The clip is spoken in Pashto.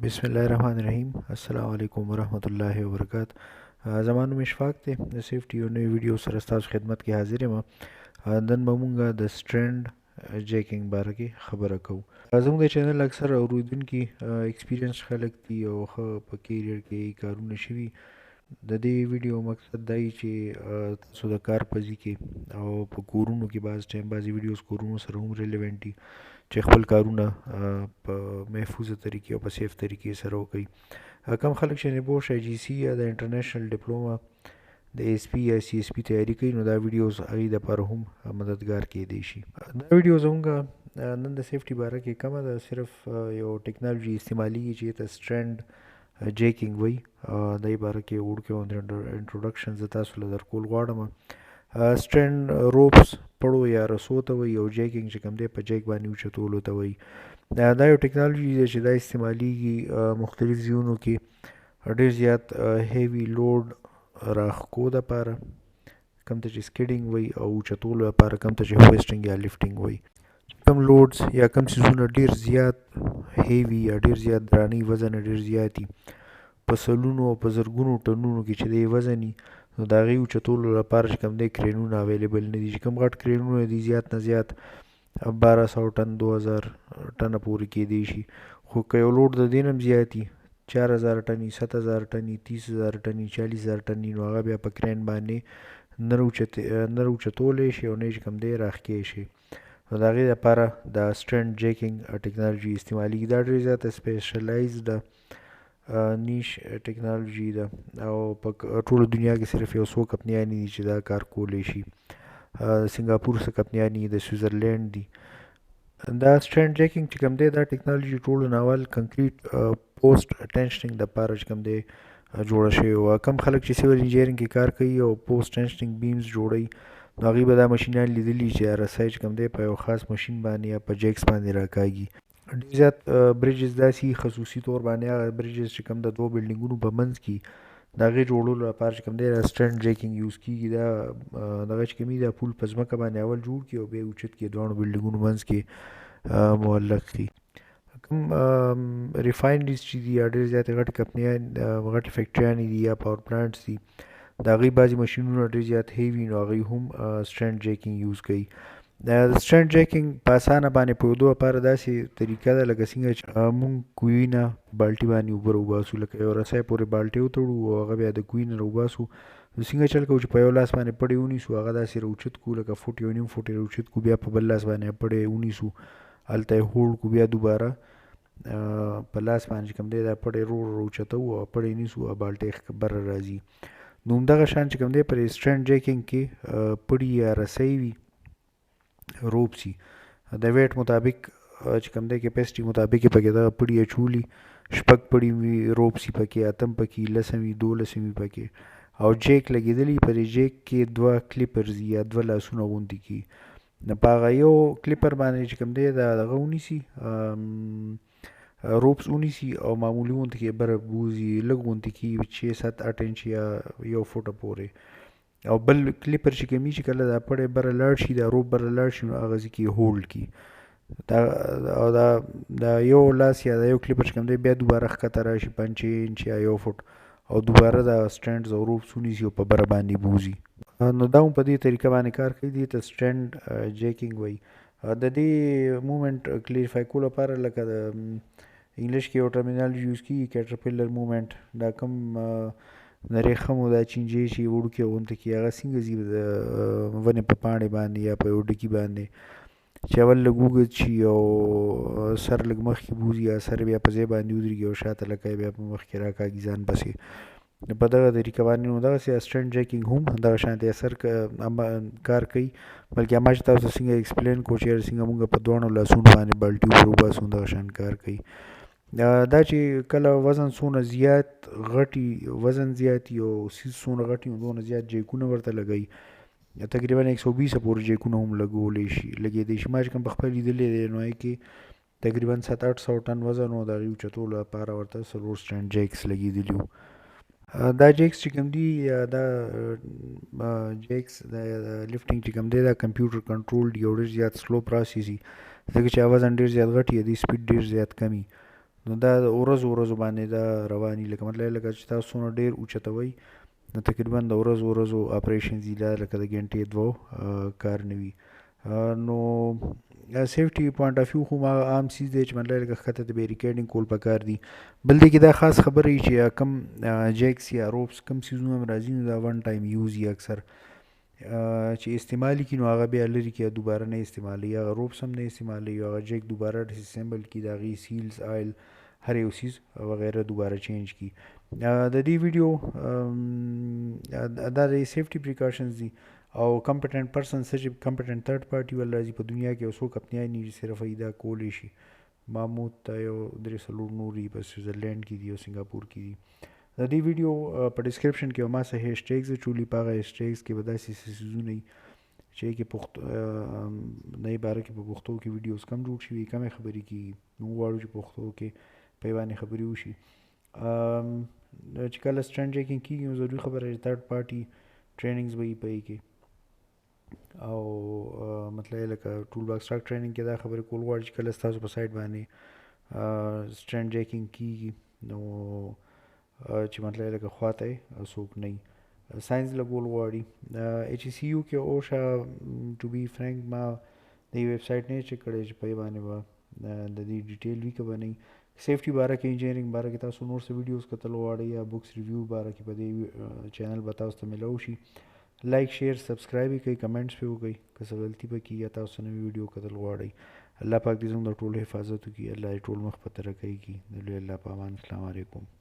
بسم الله الرحمن الرحیم. السلام علیکم ورحمۃ اللہ وبرکاتہ. زما نوم اشفاق دی. د سیفټي یو نوې ویډیو سره ستاسو خدمت کې حاضر یم. نن به مونږ د سټرینډ جیکینګ باره کې خبره کوو. زموږ د چینل اکثر اوریدونکي ایکسپیرینس خلک دي او ښه په کیریئر کې کارونه شوي. د دې ویډیو مقصد دا وي چې تاسو د کار په ځای کې او په کورونو کې بعضې ویډیوز کورونو سره هم ریلیونټ دي چې خپل کارونه په محفوظه طریقې او په سیف طریقې سره وکړي. کم خلک چې نه پوه شي جی سی یا د انټرنیشنل ډپلوما د ایس پی یا سی ایس پی تیاری کوي، نو دا ویډیوز هغوی دپاره هم مددګار کیدی شي. دا ویډیو زموږ نن د سیفټي باره کې کمه ده، صرف یو ټیکنالوژي استعمالیږي چې ته سټرینډ جیکینګ وایي. دې باره کې وړوکی انټروډکشن زه تاسو له درکول غواړم. سټرینډ روپس پړو یا رسو ته وایي او جیکینګ چې کوم دی په جیک باندې اوچتولو ته وایي. دا یو ټیکنالوژي ده چې دا استعمالیږي مختلف ځایونو کې ډېر زیات هیوي لوډ راښکو دپاره، کوم ته چې سکیډینګ وایي، او اوچتولو لپاره کوم ته چې هویسټینګ یا لفټینګ وایي. کوم لوډز یا کوم څیزونه ډېر زیات هیوي یا ډېر زیات درانه وزن ډېر زیات دي، په سلونو او په زرګونو ټنونو کې چې دی وزن وي، نو د هغې اوچتولو لپاره چې کوم دی کرینونه اویلیبل نه دي. چې کوم غټ کرینونه دي زیات نه زیات 1200 ټن 2000 ټنه پورې کیدی شي. خو که یو لوډ د دې نه هم زیات وي، 4000 ټن وي، 7000 ټن وي، 30000 ټن وي، 40000 ټن وي، نو هغه بیا په کرین باندې نه اوچتولی شي او نه یې چې کوم دی راښکې شي. نو د هغې دپاره د سټرینډ جیکینګ ټیکنالوژي استعمالیږي. دا ډېر زیاته سپیشلایزډ نیش ټیکنالوژي ده او په ټوله دنیا کې صرف یو څو کمپنیانې دي چې دا کار کولی شي. سنګاپور څه کمپنیانې د سویزرلینډ دي. دا سټرینډ جیکینګ چې کوم دی دا ټیکنالوژي ټولو نه اول کنکریټ پوسټ ټینشنینګ دپاره چې کوم دی جوړه شوې وه. کم خلک چې سیول انجینرینګ کې کار کوي او پوسټ ټینشنینګ بیمز جوړوي، نو هغوی به دا مشینان لیدلي چې رسۍ چې کوم دی په یو خاص مشین باندې یا په جیکس باندې راکاږي. ډېر زیات بریجز داسې خصوصي طور باندې هغه بریجز چې کوم د دوو بلډینګونو په منځ کې د هغې جوړولو لپاره چې کوم دی سټرینډ جیکینګ یوز کېږي. دا دغه چې کوم وي دا پول په ځمکه باندې اول جوړ کړي او بیا یې اوچت کړي، دواړو بلډینګونو منځ کې معلق کړي. کوم ریفاینریز چې دي یا ډېر زیاتې غټې کمپنیان غټې فیکټریانې دي یا پاور پلانټس دي، د هغوی بعضې مشینونه ډېر زیات هیوي، نو هغوی هم سټرینډ جیکینګ یوز کوي. د سټرینډ جیکینګ په اسانه باندې پوهېدو لپاره داسې طریقه ده لکه څنګه چې موږ کوهي نه بالټي باندې اوبه راوباسو، لکه یو رسۍ پورې بالټۍ وتړو او هغه بیا د کوهي نه راوباسو. نو څنګه چل کوو چې په یو لاس باندې پړی ونیسو، هغه داسې راوچت کړو لکه فوټ یو نیم فوټ یې راوچت کړو، بیا په بل لاس باندې پړی ونیسو، هلته یې هولډ کړو، بیا دوباره په لاس باندې چې کوم دی دا پړی راوچتو او پړی نیسو او بالټۍ بره راځي. نو همدغه شان چې کوم دی پر سټرینډ جیکینګ کې پړي یا رسۍ وي، روپس وي، د ویټ مطابق چې کوم دی کیپیسټي مطابق یې پکې دغه پړي اچولي. 6 پړي وي، روپس وي پکې، 8 پکې، 10 وي، 12 وي پکې، او جیک لګېدلی. په دې جیک کې 2 کلیپرز وي یا 2 لاسونه غوندې کي. نو په هغه یو کلیپر باندې چې کوم دی دا دغه ونیسي، روپس ونیسي او معمولي غوندې کې بره بوځي، لږ غوندې کي 6 7 8 انچ یا 1 فوټه پورې. او بل کلیپر چې کوم چې کله دا پړی بره لاړ شي، دا روپ بره لاړ شي، نو هغه ځای کې هولډ کړي. او دا یو لاس یا دا یو کلیپر چې کوم دی بیا دوباره ښکته راشي 5 انچ یا 1 فوټ، او دوباره دا سټرینډز او روپس ونیسي او په بره باندې بوځي. نو دا هم په دې طریقه باندې کار کوي. دې ته سټرینډ جیکینګ وایي. د دې مومنټ کلیریفای کولو لپاره لکه د انګلیش کې یو ټرمینالوژي یوز کېږي کیټرپیلر مومنټ. دا کوم د ریښمو دا چینجۍ چې وړوکې غوندې کي، هغه څنګه ځي د ونې په پاڼې باندې یا په یو ډکي باندې، چې اول لږ اوږد شي او سر لږ مخکې بوځي یا سر بیا په ځای باندې ودرېږي او شاته لکه بیا په مخکې راکاږي ځان پسې. په دغه طریقه باندې نو دغسې سټرینډ جیکینګ هم دغه شانتې اثر کار کوي. بلکې ما چې تاسو څنګه ایکسپلین کړو چې څنګه موږ په دواړو لاسونو باندې بالټي اوبه وباسو، دغه شان کار کوي. دا چې کله وزن څونه زیات غټي، وزن زیات وي او سیز څونه غټ وي، دونه زیات جیکونه ورته لګوي. تقریبا 120 پورې جیکونه هم لګېدی شي. ما چې کوم په خپل لیدلی دی، نو هغې کې تقریبا 700-800 ټن وزن و، د هغې اوچتولو لپاره ورته 4 سټرینډ جیکس لګېدلي وو. دا جیکس چې کوم دي یا دا جیکس د لفټینګ چې کوم دی دا کمپیوټر کنټرول دی او ډېر زیات سلو پروسیس وي، ځکه چې وزن ډېر زیات غټ وي، د دې سپیډ ډېر زیات کم وي. نو دا د ورځو باندې دا رواني، لکه مطلب لکه چې تاسو څومره ډېر اوچتوئ نو تقریبا د ورځو اپریشنز دي دا لکه د ګنټې دوه کار نه وي. نو سیفټي پوینټ اف ویو خو ما عام چیز دی چې مطلب لکه ښکته ته بیریکیډینګ کول پکار دي. بل دی کې دا خاص خبره وي چې کم جیکس یا روپس کم سیزونه هم راځي نو دا ون ټایم یوز یي اکثر چې استعمالي کړي نو هغه بیا لرې کړي دوباره نه استعمالوي، هغه روپس هم نه استعمالوي، هغه جیک دوباره ډساسمبل کړي، د هغې سیلز آیل هر یو سیز وغیره دوباره چینج کړي. د دې ویډیو دا د سیفټي پریکاشنز دي او کمپټنټ پرسن څه چې کمپټنټ تھرډ پارټي ول راځي په دنیا کې یو څوک اپنیان دي چې صرف دا کولی شي. ماموت ته یو 3 نور دي په سویټزرلینډ کې دي او سنګاپور کې دي. د دې ویډیو په ډسکرپشن کې ما سه هیشټیګز اچولي، په هغه هیشټیګز کې به داسې سیزونه وي چې کې پښتو نه باره کې په پښتو کې ویډیوز کم جوړ شوي، کمې خبرې کېږي. نو غواړو چې پښتو کې په یې باندې خبرې وشي. چې کله سټرینډ جیکینګ کېږي نو ضروري خبره چې تھرډ پارټي ټریننګز به یې په یې کې او مطلب لکه ټول باکس ټاک ټریننګ کې دا خبرې کول غواړي چې کله ستاسو په سایټ باندې سټرینډ جیکینګ کېږي نو چې مطلب لکه خواته څوک نه وي، ساينس لګول غواړي. ایچ سی یو کې اوشه ټو بی فرینک ما د ویب سایټ نه چیک کړی چې په یې باندې به د دې ډیټیل وي که به نه وي. سیفټي باره کې انجینرینګ باره کې تاسو نور څه ویډیوز کتل غواړئ یا بکس ریویو باره کې په دې چینل به تاسو ته میلاو شي. لایک شیر سبسکرایب یې کوئ، کمنټس پې وکړئ که څه غلطي پکې یا تاسو نوي ویډیو کتل غواړئ. الله پاک دې زموږ د ټولو حفاظت وکړي، الله دې ټول مخ په ترقۍ کړي. د لوی الله په امان. السلام علیکم.